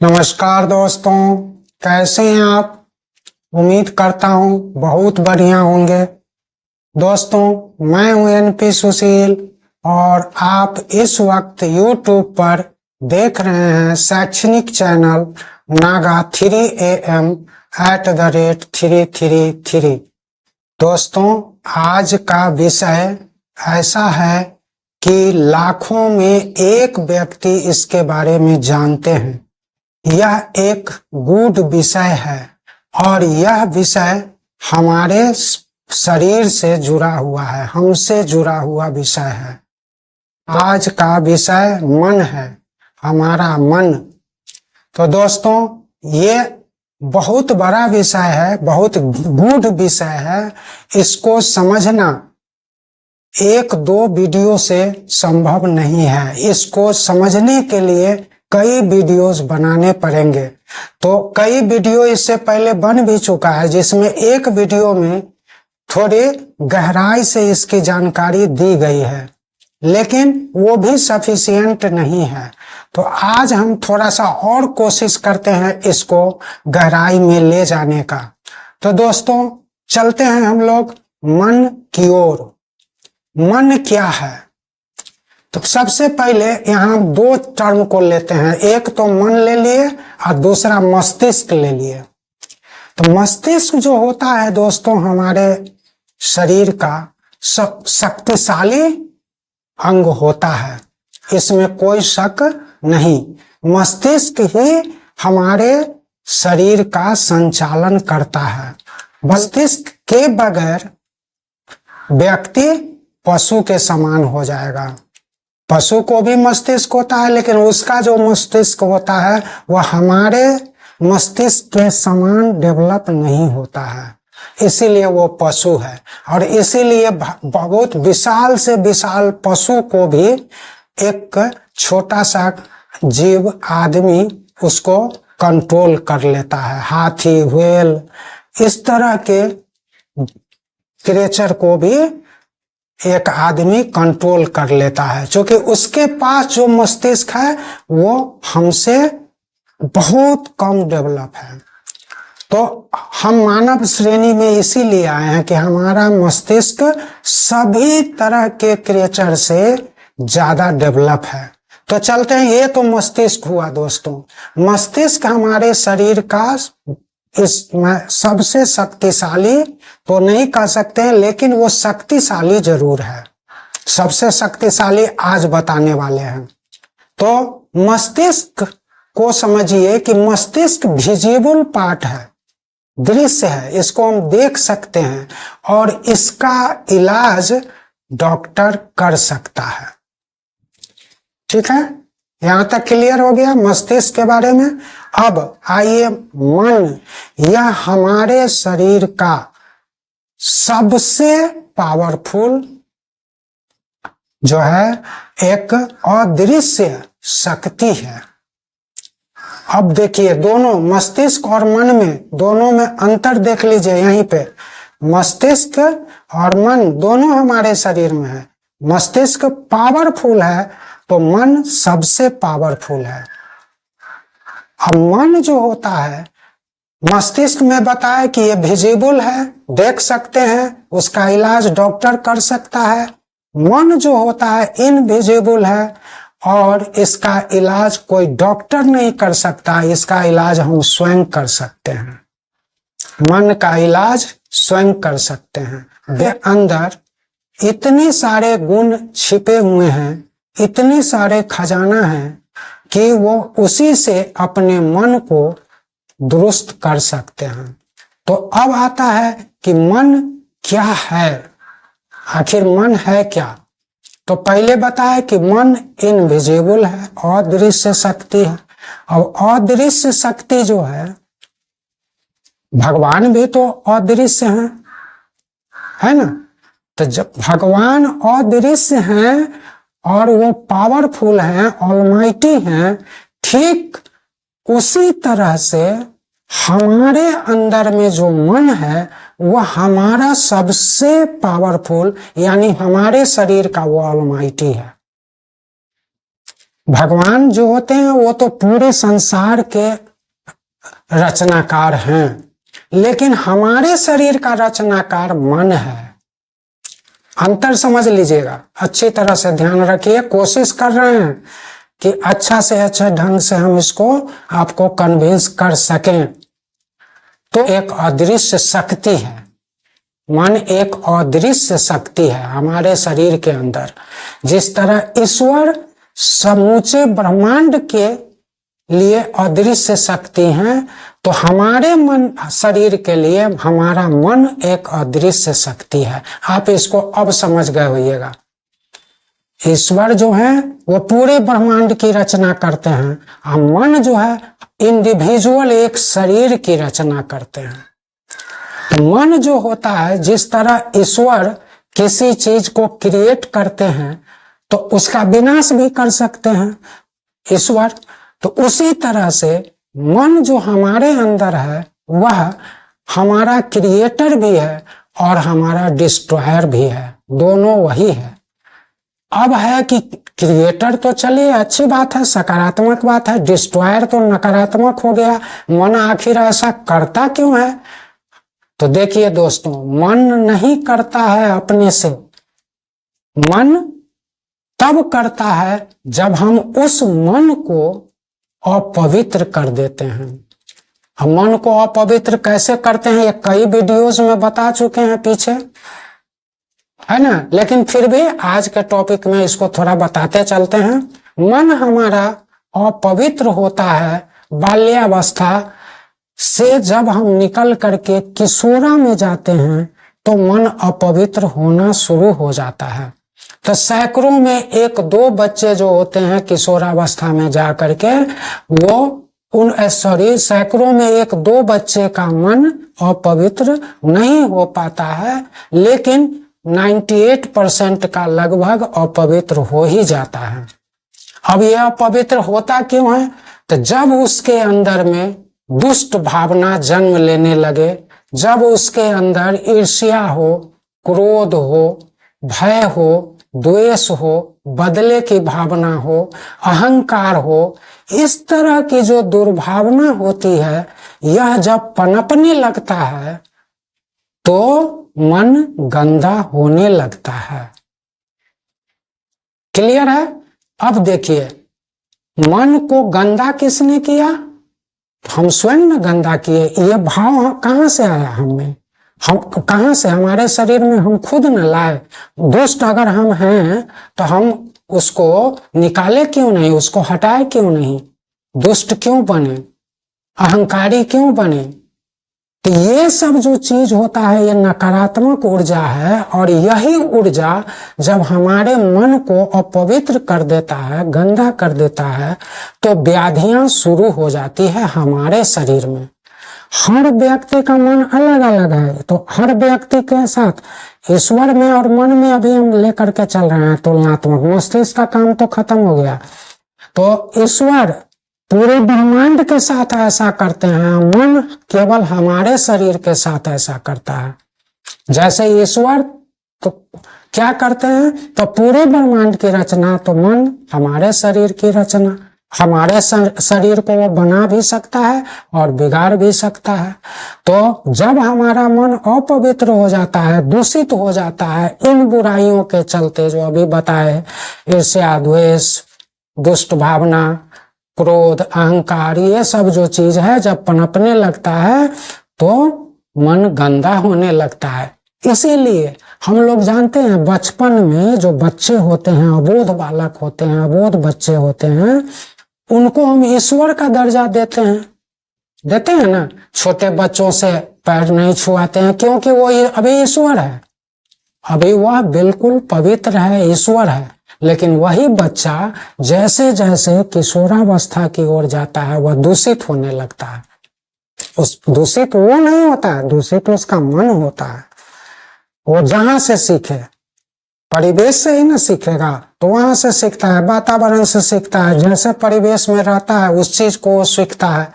नमस्कार दोस्तों, कैसे हैं आप। उम्मीद करता हूं बहुत बढ़िया होंगे। दोस्तों, मैं हूं एनपी सुशील और आप इस वक्त YouTube पर देख रहे हैं शैक्षणिक चैनल नागा 3am @333। दोस्तों, आज का विषय ऐसा है कि लाखों में एक व्यक्ति इसके बारे में जानते हैं। यह एक गूढ़ विषय है और यह विषय हमारे शरीर से जुड़ा हुआ है, हमसे जुड़ा हुआ विषय है। आज का विषय मन है, हमारा मन। तो दोस्तों, ये बहुत बड़ा विषय है, बहुत गूढ़ विषय है। इसको समझना एक दो वीडियो से संभव नहीं है। इसको समझने के लिए कई वीडियोस बनाने पड़ेंगे। तो कई वीडियो इससे पहले बन भी चुका है, जिसमें एक वीडियो में थोड़ी गहराई से इसकी जानकारी दी गई है, लेकिन वो भी सफिशिएंट नहीं है। तो आज हम थोड़ा सा और कोशिश करते हैं इसको गहराई में ले जाने का। तो दोस्तों, चलते हैं हम लोग मन की ओर। मन क्या है? तो सबसे पहले यहाँ दो टर्म को लेते हैं। एक तो मन ले लिए और दूसरा मस्तिष्क ले लिए। तो मस्तिष्क जो होता है दोस्तों, हमारे शरीर का शक्तिशाली अंग होता है, इसमें कोई शक नहीं। मस्तिष्क ही हमारे शरीर का संचालन करता है। मस्तिष्क के बगैर व्यक्ति पशु के समान हो जाएगा। पशु को भी मस्तिष्क होता है, लेकिन उसका जो मस्तिष्क होता है वह हमारे मस्तिष्क के समान डेवलप नहीं होता है, इसीलिए वो पशु है। और इसीलिए बहुत विशाल से विशाल पशु को भी एक छोटा सा जीव आदमी उसको कंट्रोल कर लेता है। हाथी, व्हेल, इस तरह के क्रिएचर को भी एक आदमी कंट्रोल कर लेता है, क्योंकि उसके पास जो मस्तिष्क है वो हमसे बहुत कम डेवलप है। तो हम मानव श्रेणी में इसीलिए आए हैं कि हमारा मस्तिष्क सभी तरह के क्रिएचर से ज्यादा डेवलप है। तो चलते हैं, ये तो मस्तिष्क हुआ दोस्तों। मस्तिष्क हमारे शरीर का इसमें सबसे शक्तिशाली तो नहीं कह सकते हैं, लेकिन वो शक्तिशाली जरूर है। सबसे शक्तिशाली आज बताने वाले हैं। तो मस्तिष्क को समझिए कि मस्तिष्क विजिबल पार्ट है, दृश्य है, इसको हम देख सकते हैं और इसका इलाज डॉक्टर कर सकता है। ठीक है, यहां तक क्लियर हो गया मस्तिष्क के बारे में। अब आइए मन, यह हमारे शरीर का सबसे पावरफुल जो है एक अदृश्य शक्ति है। अब देखिए, दोनों मस्तिष्क और मन में दोनों में अंतर देख लीजिए। यहीं पे मस्तिष्क और मन दोनों हमारे शरीर में है। मस्तिष्क पावरफुल है तो मन सबसे पावरफुल है। अब मन जो होता है, मस्तिष्क में बताया कि ये विजिबल है, देख सकते हैं, उसका इलाज डॉक्टर कर सकता है। मन जो होता है इनविजिबल है और इसका इलाज कोई डॉक्टर नहीं कर सकता, इसका इलाज हम स्वयं कर सकते हैं। मन का इलाज स्वयं कर सकते हैं। वे अंदर इतने सारे गुण छिपे हुए हैं, इतने सारे खजाना हैं कि वो उसी से अपने मन को दुरुस्त कर सकते हैं। तो अब आता है कि मन क्या है, आखिर मन है क्या। तो पहले बताया कि मन इनविजिबल है, अदृश्य शक्ति है। अब अदृश्य शक्ति जो है, भगवान भी तो अदृश्य है ना। तो जब भगवान अदृश्य हैं और वो पावरफुल हैं, ऑलमाइटी हैं, ठीक उसी तरह से हमारे अंदर में जो मन है वह हमारा सबसे पावरफुल, यानी हमारे शरीर का वो ऑलमाइटी है। भगवान जो होते हैं वो तो पूरे संसार के रचनाकार हैं, लेकिन हमारे शरीर का रचनाकार मन है। अंतर समझ लीजिएगा, अच्छी तरह से ध्यान रखिए। कोशिश कर रहे हैं कि अच्छा से अच्छा ढंग से हम इसको आपको कन्विंस कर सकें। तो एक अदृश्य शक्ति है, मन एक अदृश्य शक्ति है हमारे शरीर के अंदर। जिस तरह ईश्वर समूचे ब्रह्मांड के लिए अदृश्य शक्ति है, तो हमारे मन शरीर के लिए हमारा मन एक अदृश्य शक्ति है। आप इसको अब समझ गए होइएगा। ईश्वर जो है वो पूरे ब्रह्मांड की रचना करते हैं, और मन जो है इंडिविजुअल एक शरीर की रचना करते हैं। तो मन जो होता है, जिस तरह ईश्वर किसी चीज को क्रिएट करते हैं तो उसका विनाश भी कर सकते हैं ईश्वर, तो उसी तरह से मन जो हमारे अंदर है वह हमारा क्रिएटर भी है और हमारा डिस्ट्रॉयर भी है, दोनों वही है। अब है कि क्रिएटर तो चलिए अच्छी बात है, सकारात्मक बात है, डिस्ट्रॉयर तो नकारात्मक हो गया। मन आखिर ऐसा करता क्यों है? तो देखिए दोस्तों, मन नहीं करता है अपने से। मन तब करता है जब हम उस मन को अपवित्र कर देते हैं। हम मन को अपवित्र कैसे करते हैं ये कई वीडियोस में बता चुके हैं पीछे, है ना, लेकिन फिर भी आज के टॉपिक में इसको थोड़ा बताते चलते हैं। मन हमारा अपवित्र होता है बाल्यावस्था से। जब हम निकल करके किशोरा में जाते हैं तो मन अपवित्र होना शुरू हो जाता है। तो सैकड़ों में एक दो बच्चे जो होते हैं किशोरावस्था में जा करके, वो सैकड़ों में एक दो बच्चे का मन अपवित्र नहीं हो पाता है, लेकिन 98% का लगभग अपवित्र हो ही जाता है। अब यह अपवित्र होता क्यों है? तो जब उसके अंदर में दुष्ट भावना जन्म लेने लगे, जब उसके अंदर ईर्ष्या हो, क्रोध हो, भय हो, द्वेष हो, बदले की भावना हो, अहंकार हो, इस तरह की जो दुर्भावना होती है, यह जब पनपने लगता है तो मन गंदा होने लगता है। क्लियर है? अब देखिए, मन को गंदा किसने किया? हम स्वयं में गंदा किए। ये भाव कहां से आया हमें? हम कहां से? हमारे शरीर में हम खुद न लाए। दुष्ट अगर हम हैं तो हम उसको निकाले क्यों नहीं, उसको हटाए क्यों नहीं? दुष्ट क्यों बने, अहंकारी क्यों बने? तो ये सब जो चीज होता है ये नकारात्मक ऊर्जा है, और यही ऊर्जा जब हमारे मन को अपवित्र कर देता है, गंदा कर देता है, तो व्याधियां शुरू हो जाती है हमारे शरीर में। हर व्यक्ति का मन अलग अलग है, तो हर व्यक्ति के साथ ईश्वर में और मन में अभी हम लेकर के चल रहे हैं तुलनात्मक। मस्तिष्क का काम तो खत्म हो गया, तो ईश्वर पूरे ब्रह्मांड के साथ ऐसा करते हैं, मन केवल हमारे शरीर के साथ ऐसा करता है। जैसे ईश्वर तो क्या करते हैं, तो पूरे ब्रह्मांड की रचना, तो मन हमारे शरीर की रचना, हमारे शरीर को वो बना भी सकता है और बिगाड़ भी सकता है। तो जब हमारा मन अपवित्र हो जाता है, दूषित हो जाता है इन बुराइयों के चलते जो अभी बताए, ईर्ष्या, द्वेष, दुष्ट भावना, क्रोध, अहंकार, ये सब जो चीज है जब पनपने लगता है तो मन गंदा होने लगता है। इसीलिए हम लोग जानते हैं बचपन में जो बच्चे होते हैं, अबोध बालक होते हैं, अबोध बच्चे होते हैं, उनको हम ईश्वर का दर्जा देते हैं ना। छोटे बच्चों से पैर नहीं छुआते हैं क्योंकि वो अभी ईश्वर है, अभी वह बिल्कुल पवित्र है, ईश्वर है। लेकिन वही बच्चा जैसे जैसे किशोरावस्था की ओर जाता है वह दूषित होने लगता है। उस दूषित वो नहीं होता है, दूषित उसका मन होता है। वो जहां से सीखे, परिवेश से ही ना सीखेगा, तो वहां से सीखता है, वातावरण से सीखता है, जैसे परिवेश में रहता है उस चीज को वो सीखता है।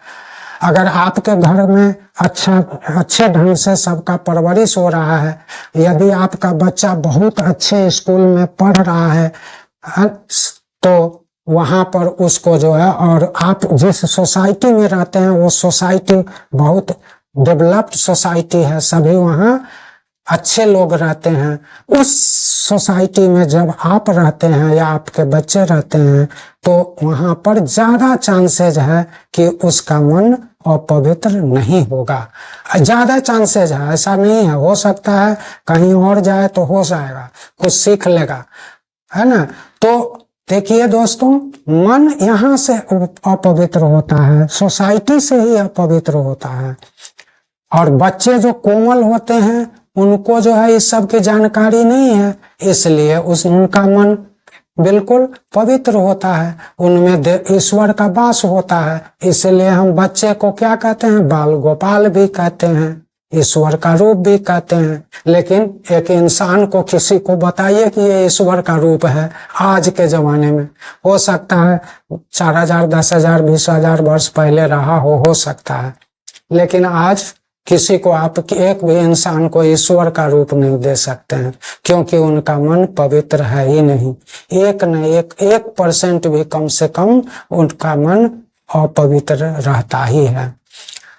अगर आपके घर में अच्छे ढंग से सबका परवरिश हो रहा है, यदि आपका बच्चा बहुत अच्छे स्कूल में पढ़ रहा है, तो वहां पर उसको जो है, और आप जिस सोसाइटी में रहते हैं वो सोसाइटी बहुत डेवलप्ड सोसाइटी है, सभी वहां अच्छे लोग रहते हैं। उस सोसाइटी में जब आप रहते हैं या आपके बच्चे रहते हैं तो वहां पर ज्यादा चांसेज है कि उसका मन अपवित्र नहीं होगा। ज्यादा चांसेज है, ऐसा नहीं है, हो सकता है कहीं और जाए तो हो जाएगा, कुछ सीख लेगा, है ना। तो देखिए दोस्तों, मन यहाँ से अपवित्र होता है, सोसाइटी से ही अपवित्र होता है। और बच्चे जो कोमल होते हैं उनको जो है इस सब की जानकारी नहीं है, इसलिए उनका मन बिल्कुल पवित्र होता है, उनमें ईश्वर का वास होता है। इसलिए हम बच्चे को क्या कहते हैं, बाल गोपाल भी कहते हैं, ईश्वर का रूप भी कहते हैं। लेकिन एक इंसान को किसी को बताइए कि ये ईश्वर का रूप है, आज के जमाने में हो सकता है 4000, 10,000, 20,000 वर्ष पहले रहा हो सकता है, लेकिन आज किसी को, आप एक भी इंसान को ईश्वर का रूप नहीं दे सकते हैं, क्योंकि उनका मन पवित्र है ही नहीं। एक न एक 1% भी कम से कम उनका मन अपवित्र रहता ही है।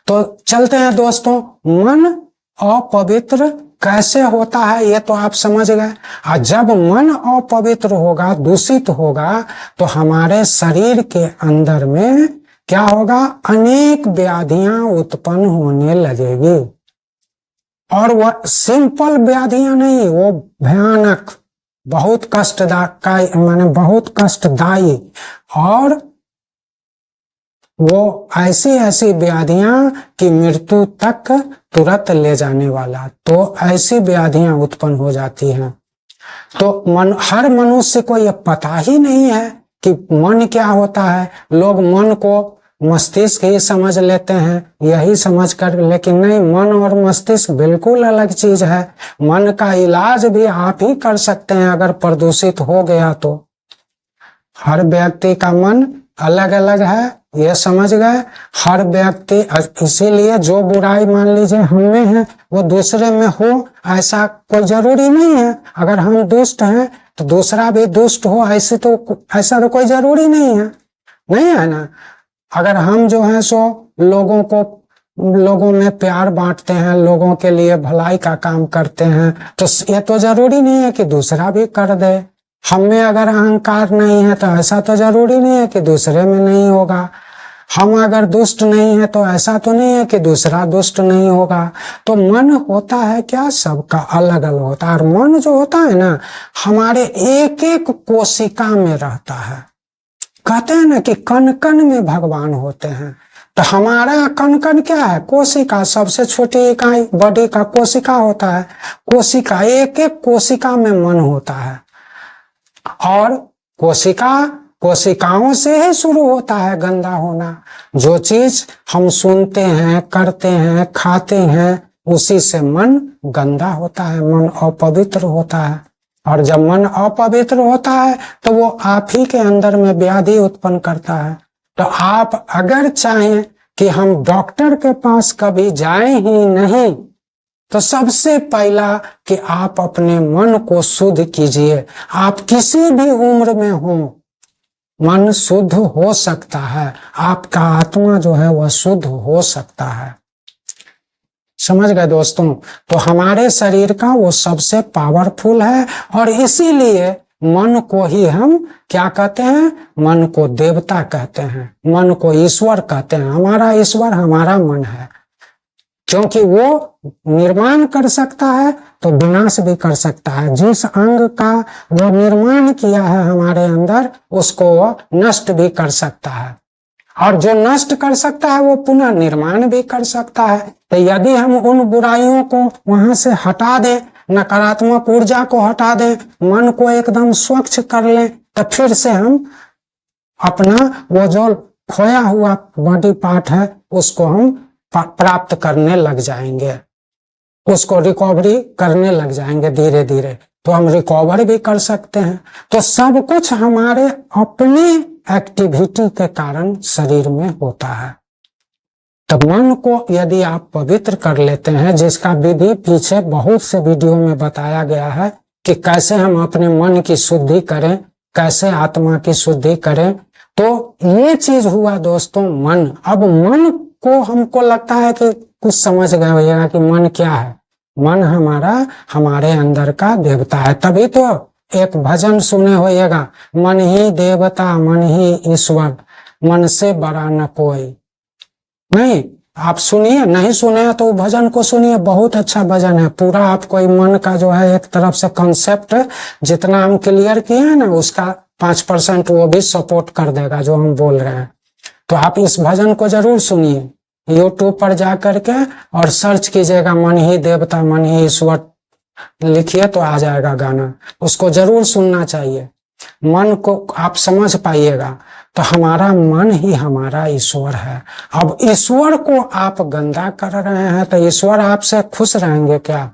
तो चलते हैं दोस्तों, मन अपवित्र कैसे होता है ये तो आप समझ गए। और जब मन अपवित्र होगा, दूषित होगा, तो हमारे शरीर के अंदर में क्या होगा, अनेक व्याधियां उत्पन्न होने लगेगी। और वह सिंपल व्याधियां नहीं, वो भयानक, बहुत कष्टदायी, माने बहुत कष्टदायी, और वो ऐसी ऐसी व्याधियां कि मृत्यु तक तुरंत ले जाने वाला, तो ऐसी व्याधियां उत्पन्न हो जाती हैं। तो हर मनुष्य को यह पता ही नहीं है कि मन क्या होता है। लोग मन को मस्तिष्क ही समझ लेते हैं, यही समझ कर, लेकिन नहीं, मन और मस्तिष्क बिल्कुल अलग चीज है। मन का इलाज भी आप ही कर सकते हैं अगर प्रदूषित हो गया तो। हर व्यक्ति का मन अलग अलग है, ये समझ गए। हर व्यक्ति, इसीलिए जो बुराई मान लीजिए हम में है वो दूसरे में हो, ऐसा कोई जरूरी नहीं है। अगर हम दुष्ट हैं तो दूसरा भी दुष्ट हो, ऐसा तो कोई जरूरी नहीं है ना। अगर हम जो है सो लोगों में प्यार बांटते हैं, लोगों के लिए भलाई का काम करते हैं, तो ये तो जरूरी नहीं है कि दूसरा भी कर दे। हम में अगर अहंकार नहीं है तो ऐसा तो जरूरी नहीं है कि दूसरे में नहीं होगा। हम अगर दुष्ट नहीं है तो ऐसा तो नहीं है कि दूसरा दुष्ट नहीं होगा। तो मन होता है क्या, सबका अलग अलग होता है। और मन जो होता है ना, हमारे एक एक कोशिका में रहता है। कहते हैं ना कि कण कण में भगवान होते हैं, तो हमारा कण कण क्या है, कोशिका, सबसे छोटी इकाई बॉडी का कोशिका होता है। कोशिका, एक एक कोशिका में मन होता है। और कोशिकाओं से ही शुरू होता है गंदा होना। जो चीज हम सुनते हैं, करते हैं, खाते हैं, उसी से मन गंदा होता है, मन अपवित्र होता है। और जब मन अपवित्र होता है तो वो आप ही के अंदर में व्याधि उत्पन्न करता है। तो आप अगर चाहें कि हम डॉक्टर के पास कभी जाएं ही नहीं, तो सबसे पहला कि आप अपने मन को शुद्ध कीजिए। आप किसी भी उम्र में हो, मन शुद्ध हो सकता है, आपका आत्मा जो है वह शुद्ध हो सकता है। समझ गए दोस्तों। तो हमारे शरीर का वो सबसे पावरफुल है, और इसीलिए मन को ही हम क्या कहते हैं, मन को देवता कहते हैं, मन को ईश्वर कहते हैं। हमारा ईश्वर हमारा मन है, क्योंकि वो निर्माण कर सकता है तो विनाश भी कर सकता है। जिस अंग का वो निर्माण किया है हमारे अंदर, उसको वो नष्ट भी कर सकता है, और जो नष्ट कर सकता है वो पुनः निर्माण भी कर सकता है। तो यदि हम उन बुराइयों को वहां से हटा दें, नकारात्मक ऊर्जा को हटा दें, मन को एकदम स्वच्छ कर लें, तो फिर से हम अपना वो जो खोया हुआ बॉडी पार्ट है उसको हम प्राप्त करने लग जाएंगे, उसको रिकवरी करने लग जाएंगे धीरे धीरे। तो हम रिकवर भी कर सकते हैं। तो सब कुछ हमारे अपने एक्टिविटी के कारण शरीर में होता है। तो मन को यदि आप पवित्र कर लेते हैं, जिसका विधि पीछे बहुत से वीडियो में बताया गया है कि कैसे हम अपने मन की शुद्धि करें, कैसे आत्मा की शुद्धि करें। तो ये चीज हुआ दोस्तों मन। अब मन को हमको लगता है कि कुछ समझ गए होइएगा कि मन क्या है। मन हमारा हमारे अंदर का देवता है। तभी तो एक भजन सुने होइएगा, मन ही देवता मन ही ईश्वर, मन से बड़ा न कोई। नहीं, आप सुनिए, नहीं सुने तो भजन को सुनिए, बहुत अच्छा भजन है। पूरा आपको मन का जो है एक तरफ से कॉन्सेप्ट जितना हम क्लियर किए हैं ना, उसका 5% वो भी सपोर्ट कर देगा जो हम बोल रहे हैं। तो आप इस भजन को जरूर सुनिए, यूट्यूब पर जा करके और सर्च कीजिएगा मन ही देवता मन ही ईश्वर, लिखिए तो आ जाएगा गाना। उसको जरूर सुनना चाहिए। मन को आप समझ पाइएगा। तो हमारा मन ही हमारा ईश्वर है। अब ईश्वर को आप गंदा कर रहे हैं तो ईश्वर आपसे खुश रहेंगे क्या?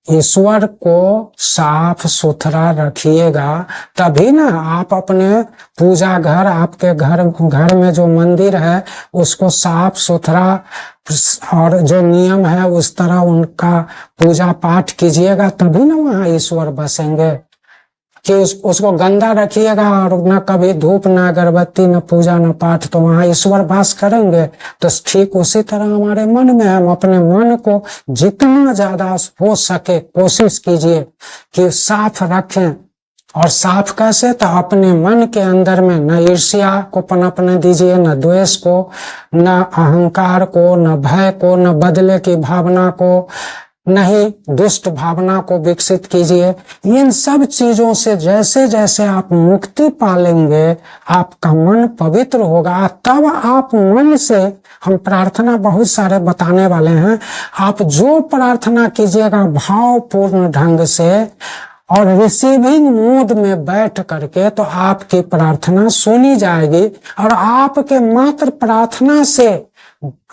ईश्वर को साफ सुथरा रखिएगा तभी ना आप अपने पूजा घर, आपके घर में जो मंदिर है उसको साफ सुथरा और जो नियम है उस तरह उनका पूजा पाठ कीजिएगा, तभी ना वहाँ ईश्वर बसेंगे। कि उसको गंदा रखिएगा और न कभी धूप न अगरबत्ती न पूजा न पाठ, तो वहाँ ईश्वर वास करेंगे। तो ठीक उसी तरह हमारे मन में हम अपने मन को जितना ज्यादा हो सके कोशिश कीजिए कि साफ रखें। और साफ कैसे? तो अपने मन के अंदर में न ईर्ष्या को पनपने दीजिए, न द्वेष को, न अहंकार को, न भय को, न बदले की भावना को, नहीं दुष्ट भावना को विकसित कीजिए। इन सब चीजों से जैसे जैसे आप मुक्ति पालेंगे, आपका मन पवित्र होगा, तब आप मन से, हम प्रार्थना बहुत सारे बताने वाले हैं, आप जो प्रार्थना कीजिएगा भावपूर्ण ढंग से और रिसीविंग मूड में बैठ करके, तो आपकी प्रार्थना सुनी जाएगी। और आपके मात्र प्रार्थना से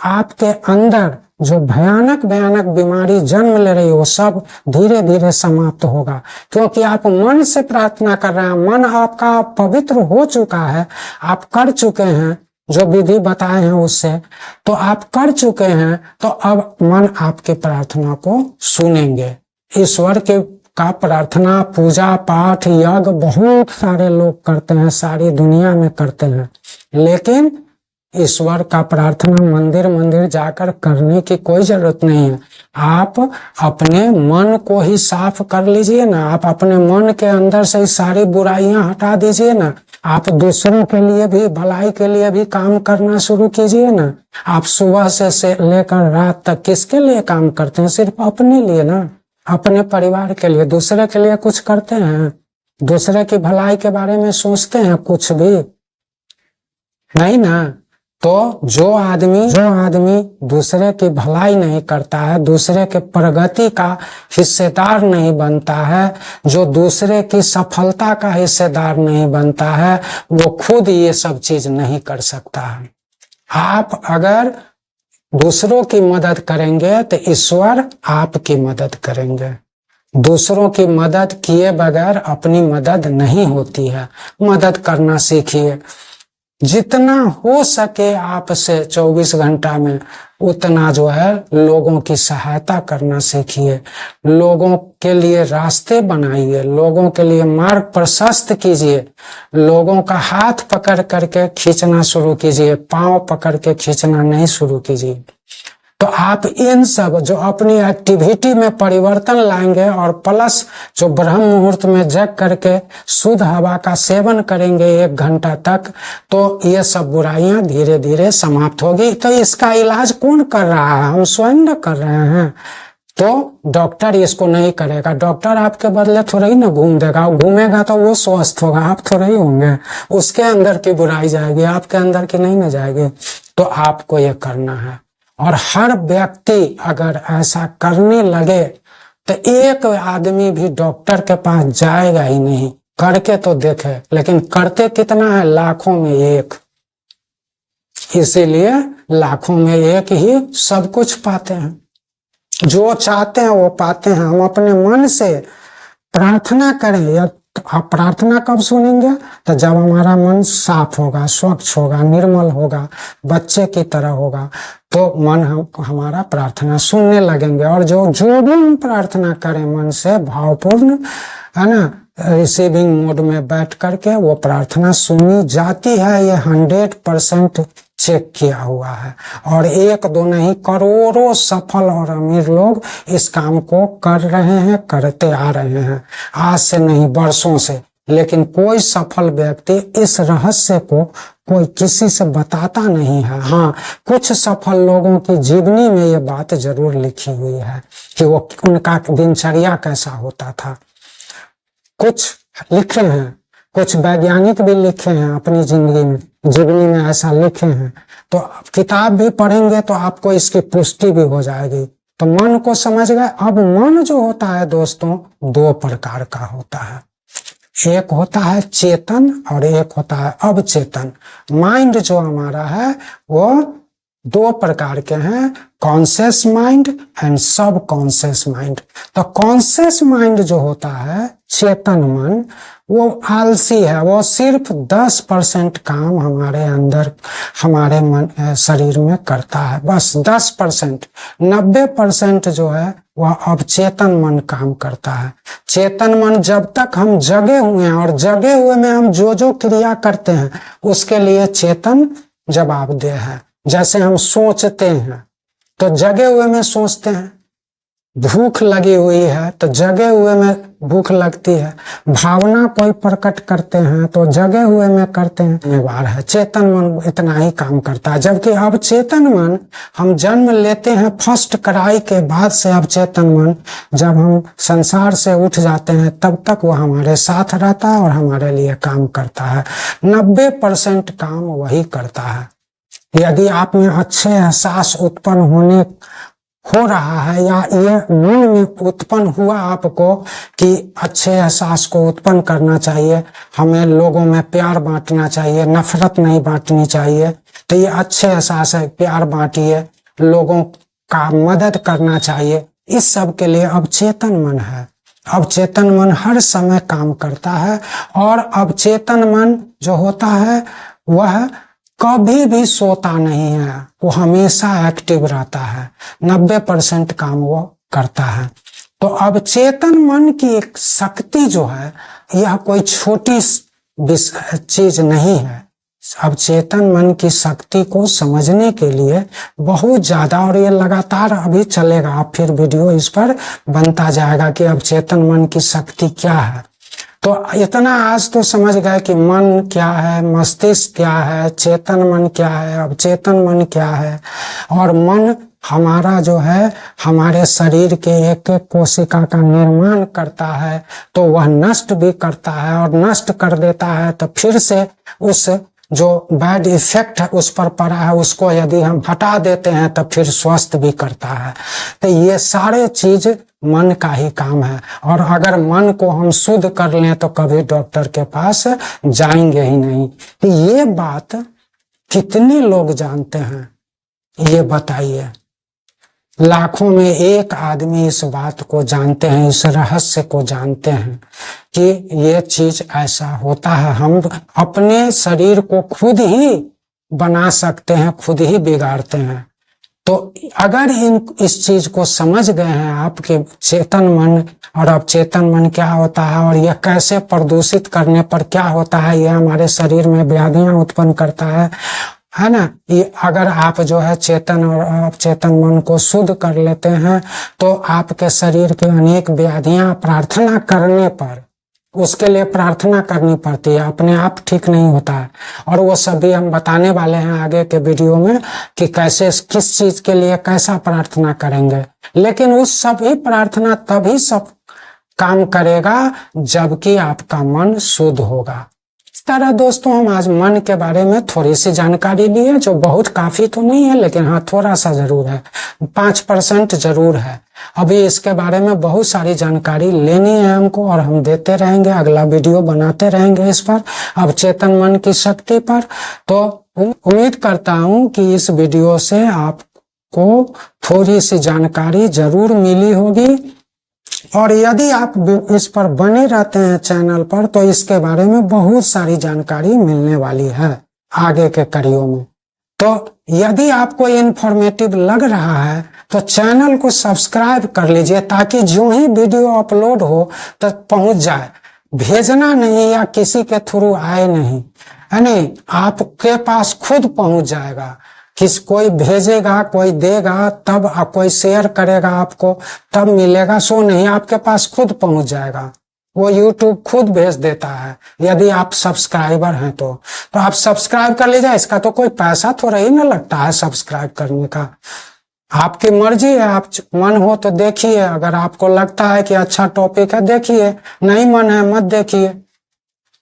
आपके अंदर जो भयानक भयानक बीमारी जन्म ले रही हो सब धीरे धीरे समाप्त होगा। क्योंकि आप मन से प्रार्थना कर रहे हैं, मन आपका पवित्र हो चुका है, आप कर चुके हैं जो विधि बताए हैं उससे, तो आप कर चुके हैं। तो अब मन आपके प्रार्थना को सुनेंगे। ईश्वर के का प्रार्थना पूजा पाठ यज्ञ बहुत सारे लोग करते हैं, सारी दुनिया में करते हैं, लेकिन ईश्वर का प्रार्थना मंदिर मंदिर जाकर करने की कोई जरूरत नहीं है। आप अपने मन को ही साफ कर लीजिए ना, आप अपने मन के अंदर से सारी बुराइयां हटा दीजिए ना, आप दूसरों के लिए भी, भलाई के लिए भी काम करना शुरू कीजिए ना। आप सुबह से लेकर रात तक किसके लिए काम करते हैं? सिर्फ अपने लिए ना, अपने परिवार के लिए। दूसरे के लिए कुछ करते हैं? दूसरे की भलाई के बारे में सोचते हैं? कुछ भी नहीं ना। तो जो आदमी दूसरे की भलाई नहीं करता है, दूसरे के प्रगति का हिस्सेदार नहीं बनता है, जो दूसरे की सफलता का हिस्सेदार नहीं बनता है, वो खुद ये सब चीज नहीं कर सकता है। आप अगर दूसरों की मदद करेंगे तो ईश्वर आपकी मदद करेंगे। दूसरों की मदद किए बगैर अपनी मदद नहीं होती है। मदद करना सीखिए, जितना हो सके आपसे 24 घंटा में उतना जो है लोगों की सहायता करना सीखिए। लोगों के लिए रास्ते बनाइए, लोगों के लिए मार्ग प्रशस्त कीजिए, लोगों का हाथ पकड़ करके खींचना शुरू कीजिए, पांव पकड़ के खींचना नहीं शुरू कीजिए। तो आप इन सब जो अपनी एक्टिविटी में परिवर्तन लाएंगे और प्लस जो ब्रह्म मुहूर्त में जग करके शुद्ध हवा का सेवन करेंगे 1 घंटा तक, तो ये सब बुराइयां धीरे धीरे समाप्त होगी। तो इसका इलाज कौन कर रहा है? हम स्वयं न कर रहे हैं। तो डॉक्टर इसको नहीं करेगा। डॉक्टर आपके बदले थोड़ा ही ना घूम देगा, घूमेगा तो वो स्वस्थ होगा, आप थोड़ा ही होंगे। उसके अंदर की बुराई जाएगी, आपके अंदर की नहीं ना जाएगी। तो आपको ये करना है। और हर व्यक्ति अगर ऐसा करने लगे तो एक आदमी भी डॉक्टर के पास जाएगा ही नहीं। करके तो देखे, लेकिन करते कितना है? लाखों में एक। इसीलिए लाखों में एक ही सब कुछ पाते हैं, जो चाहते हैं वो पाते हैं। हम अपने मन से प्रार्थना करें या तो आप प्रार्थना कब सुनेंगे? तो जब हमारा मन साफ होगा, स्वच्छ होगा, निर्मल होगा, बच्चे की तरह होगा, तो मन हमारा प्रार्थना सुनने लगेंगे। और जो भी हम प्रार्थना करें मन से भावपूर्ण, है ना, रिसीविंग मोड में बैठ करके वो प्रार्थना सुनी जाती है। ये 100% चेक किया हुआ है। और एक दो नहीं, करोड़ों सफल और अमीर लोग इस काम को कर रहे हैं, करते आ रहे हैं, आज से नहीं वर्षों से। लेकिन कोई सफल व्यक्ति इस रहस्य को कोई किसी से बताता नहीं है। हाँ, कुछ सफल लोगों की जीवनी में ये बात जरूर लिखी हुई है कि वो उनका दिनचर्या कैसा होता था। कुछ लिखे हैं, कुछ वैज्ञानिक भी लिखे हैं अपनी जीवनी में ऐसा लिखे हैं। तो किताब भी पढ़ेंगे तो आपको इसकी पुष्टि भी हो जाएगी। तो मन को समझ गए। अब मन जो होता है दोस्तों, दो प्रकार का होता है। एक होता है चेतन और एक होता है अवचेतन। माइंड जो हमारा है वो दो प्रकार के हैं, कॉन्शियस माइंड एंड सब कॉन्शियस माइंड। तो कॉन्शियस माइंड जो होता है, चेतन मन, वो आलसी है। वो सिर्फ 10% काम हमारे अंदर, हमारे मन शरीर में करता है, बस 10%। 90% जो है वह अवचेतन मन काम करता है। चेतन मन जब तक हम जगे हुए हैं, और जगे हुए में हम जो क्रिया करते हैं उसके लिए चेतन जवाबदेह है। जैसे हम सोचते हैं तो जगे हुए में सोचते हैं, भूख लगी हुई है तो जगे हुए में भूख लगती है, भावना कोई प्रकट करते हैं तो जगे हुए में करते हैं। व्यवहार है, चेतन मन इतना ही काम करता है। जबकि अवचेतन मन, हम जन्म लेते हैं फर्स्ट क्राई के बाद से अवचेतन मन, जब हम संसार से उठ जाते हैं तब तक वो हमारे साथ रहता है और हमारे लिए काम करता है। 90% काम वही करता है। यदि आप में अच्छे एहसास उत्पन्न हो रहा है, या ये मन में उत्पन्न हुआ आपको कि अच्छे एहसास को उत्पन्न करना चाहिए, हमें लोगों में प्यार बांटना चाहिए, नफरत नहीं बांटनी चाहिए, तो ये अच्छे एहसास है, प्यार बांटिए, लोगों का मदद करना चाहिए। इस सब के लिए अवचेतन मन है। अवचेतन मन हर समय काम करता है। और अवचेतन मन जो होता है वह कभी भी सोता नहीं है, वो हमेशा एक्टिव रहता है। 90% काम वो करता है। तो अवचेतन मन की एक शक्ति जो है, यह कोई छोटी चीज नहीं है। अवचेतन मन की शक्ति को समझने के लिए बहुत ज्यादा, और ये लगातार अभी चलेगा, आप फिर वीडियो इस पर बनता जाएगा कि अवचेतन मन की शक्ति क्या है। तो इतना आज तो समझ गए कि मन क्या है, मस्तिष्क क्या है, चेतन मन क्या है, अवचेतन मन क्या है। और मन हमारा जो है, हमारे शरीर के एक एक कोशिका का निर्माण करता है, तो वह नष्ट भी करता है, और नष्ट कर देता है तो फिर से उस जो बैड इफेक्ट है उस पर पड़ा है, उसको यदि हम हटा देते हैं तो फिर स्वस्थ भी करता है। तो ये सारे चीज मन का ही काम है। और अगर मन को हम शुद्ध कर लें तो कभी डॉक्टर के पास जाएंगे ही नहीं। तो ये बात कितने लोग जानते हैं, ये बताइए। लाखों में एक आदमी इस बात को जानते हैं, इस रहस्य को जानते हैं कि ये चीज ऐसा होता है। हम अपने शरीर को खुद ही बना सकते हैं, खुद ही बिगाड़ते हैं। तो अगर इस चीज को समझ गए हैं आपके चेतन मन और अवचेतन मन क्या होता है, और यह कैसे प्रदूषित करने पर क्या होता है, यह हमारे शरीर में व्याधियां उत्पन्न करता है ना। ये अगर आप जो है चेतन और अवचेतन मन को शुद्ध कर लेते हैं तो आपके शरीर की अनेक व्याधियां प्रार्थना करने पर, उसके लिए प्रार्थना करनी पड़ती है, अपने आप ठीक नहीं होता है। और वो सभी हम बताने वाले हैं आगे के वीडियो में कि कैसे, किस चीज के लिए कैसा प्रार्थना करेंगे। लेकिन उस सभी प्रार्थना तभी सब काम करेगा जबकि आपका मन शुद्ध होगा। इस तरह दोस्तों हम आज मन के बारे में थोड़ी सी जानकारी ली है, जो बहुत काफी तो नहीं है, लेकिन हाँ थोड़ा सा जरूर है, 5% जरूर है। अभी इसके बारे में बहुत सारी जानकारी लेनी है हमको, और हम देते रहेंगे, अगला वीडियो बनाते रहेंगे इस पर, अवचेतन मन की शक्ति पर। तो उम्मीद करता हूं कि इस वीडियो से आपको थोड़ी सी जानकारी जरूर मिली होगी। और यदि आप इस पर बने रहते हैं चैनल पर, तो इसके बारे में बहुत सारी जानकारी मिलने वाली है आगे के कड़ियों में। तो यदि आपको इन्फॉर्मेटिव लग रहा है तो चैनल को सब्सक्राइब कर लीजिए, ताकि जो ही वीडियो अपलोड हो तो पहुंच जाए, भेजना नहीं या किसी के थ्रू आए नहीं, है नहीं, आपके पास खुद पहुंच जाएगा। कोई भेजेगा, कोई देगा तब, कोई शेयर करेगा आपको तब मिलेगा, सो नहीं, आपके पास खुद पहुंच जाएगा। वो YouTube खुद भेज देता है यदि आप सब्सक्राइबर हैं तो आप सब्सक्राइब कर लीजिए। इसका तो कोई पैसा थोड़ा ही ना लगता है सब्सक्राइब करने का, आपकी मर्जी है। आप मन हो तो देखिए, अगर आपको लगता है कि अच्छा टॉपिक है देखिए, नहीं मन है मत देखिए।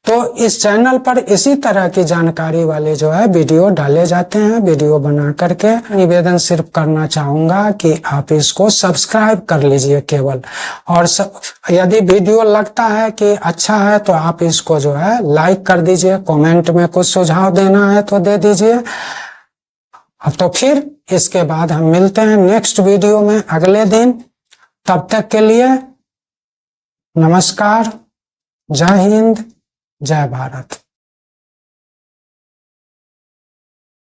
तो इस चैनल पर इसी तरह की जानकारी वाले जो है वीडियो डाले जाते हैं। वीडियो बना करके निवेदन सिर्फ करना चाहूंगा कि आप इसको सब्सक्राइब कर लीजिए केवल। और यदि वीडियो लगता है कि अच्छा है तो आप इसको जो है लाइक कर दीजिए, कमेंट में कुछ सुझाव देना है तो दे दीजिए। तो फिर इसके बाद हम मिलते हैं नेक्स्ट वीडियो में अगले दिन। तब तक के लिए नमस्कार, जय हिंद, जय भारत।